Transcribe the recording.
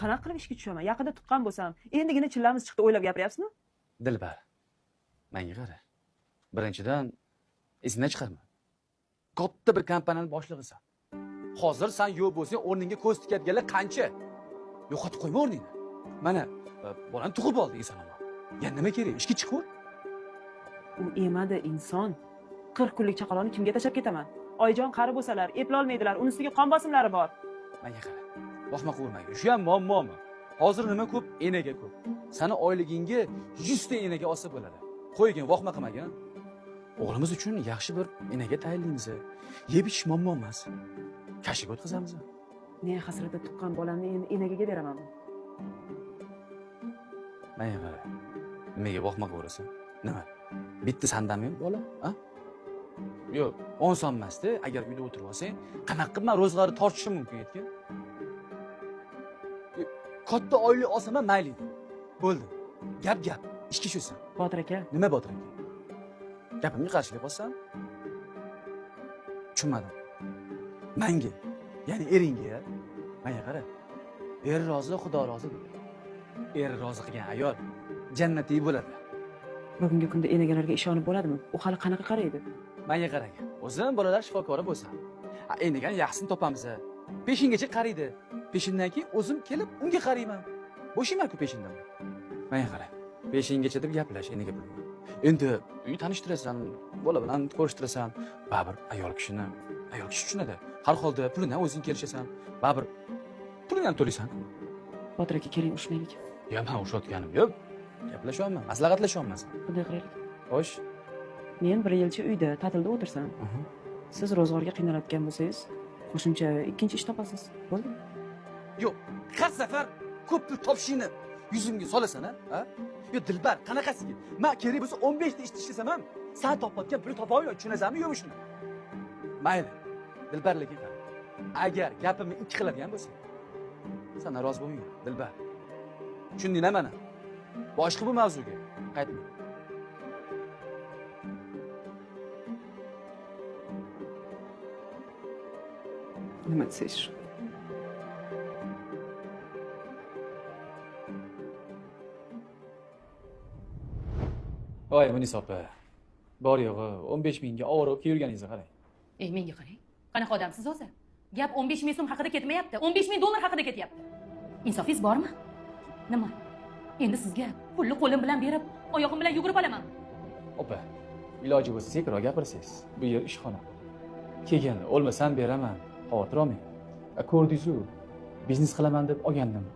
Qanaqa qilib ishga tushaman? Yaqinda tuqqan bo'lsam, endigina chillamiz chiqdi o'ylab gapiryapsizmi? Dilbar, menga qara. Birinchidan esingdan chiqarma. Katta bir kompaniyaning boshlig'isan. Hozir sen yo'q bo'lsang, o'rningga ko'z tikadiganlar qancha? Yo'qotib qo'yma o'rningni. Mana bolani tug'ib oldi eson-omon. Yana nima kerak? Ishga chiqaver. U emadi inson. 40 kunlik chaqaloqni kimga tashlab ketaman? Oyijon qari bo'lsalar, eplolmaydilar, unisiga qon bosimlari bor. Menga qara. Boqma qo'rmaga. Shu ham muammomi? Hozir nima ko'p, enaga ko'p. Sani oyligingga 100 ta enaga olsa bo'ladi. Qo'ygin, voqma qilmagin. O'g'limiz uchun yaxshi bir enaga tayinlaymiz. Yeb ichish muammo emas. Kashiga o'tkazamiz. Ne hasratda tuqqan bolamni endi enagaga beramanmi? Menga qara. Nimaga voqma qo'rasan? Nima? Bitta sandami bola, ha? Yo'q, 10 so'm emas-da. Agar uyda o'tirib olsang, qanaqa qilib men ro'zg'orni tortishim mumkin etgan? Katta oylik olsam ham mayli. Bo'ldi. Gap, ishga tushasan. Botir aka, Nima Botir aka? Gapimga qarshi gapasan? Tushunmadim. Menga, ya'ni eringga, menga qara. Er rozi, Xudo rozi dedi. Er rozi qilgan ayol jannatiy bo'ladi. bugungi kunda enagalarga ishonib bo'ladimi? U hali qanaqa qaraydi? Menga qarang. O'zim bolalar shifokori bo'lsam, endigani yaxshisini topamiz. Peshingacha qaraydi. Peshindan keyin o'zim kelib unga qarayman. Bo'shayman-ku peshindan. Menga qarang. Peshingacha deb gaplash enaga bilan. Endi uy tanishtirasan, bola bilan ko'rishtirasan, baribir ayol kishi tushunadi. Har holda pulini o'zing kelishasan, baribir pulini ham to'laysan. Botir aka, keling ushlaylik. Yo, men ushlatganim yo'q. Gaplashyapman, maslahatlashyapman. Bunday qilaylik. Xo'sh. Men bir yilcha uyda ta'tilda o'tirsam, siz ro'zg'orga qiynaladigan bo'lsangiz, qo'shimcha ikkinchi ish topasiz. Bo'ldimi? Yo'q, har safar ko'p pul topishingni yuzimga solasan, ha? Yo, Dilbar, qanaqasiga? Men kerak bo'lsa 15 ta ish ishlasam ham, sen topayotgan pulni topa olmayman, tushunasanmi yo'qmi shuni? Mayli. Dilbar, lekin qara. Agar gapimni ikki qiladigan bo'lsang, sen rozi bo'lmayman, Dilbar. Tushundingmi mana? Boshqa bu mavzuga qaytma. Nima desangiz shu? Voy, Munisa opa. Bor yo'g'i 15 mingga ovora o'qib yurganingizni qarang. Menga qarang. Qanaqa odamsiz o'zi? Gap 15 ming so'm haqida ketmayapti. 15 ming dollar haqida ketyapti. Insofingiz bormi? Nima? Endi sizga pulni qo'lim bilan berib, oyog'im bilan yugurib olaman. Opa, iloji bo'lsa sekinroq gapirsangiz. Bu yer ishxona. Keyin o'lmasam beraman. Xavotir olmang. Ko'rdingiz-ku, biznes qilaman deb olgandim.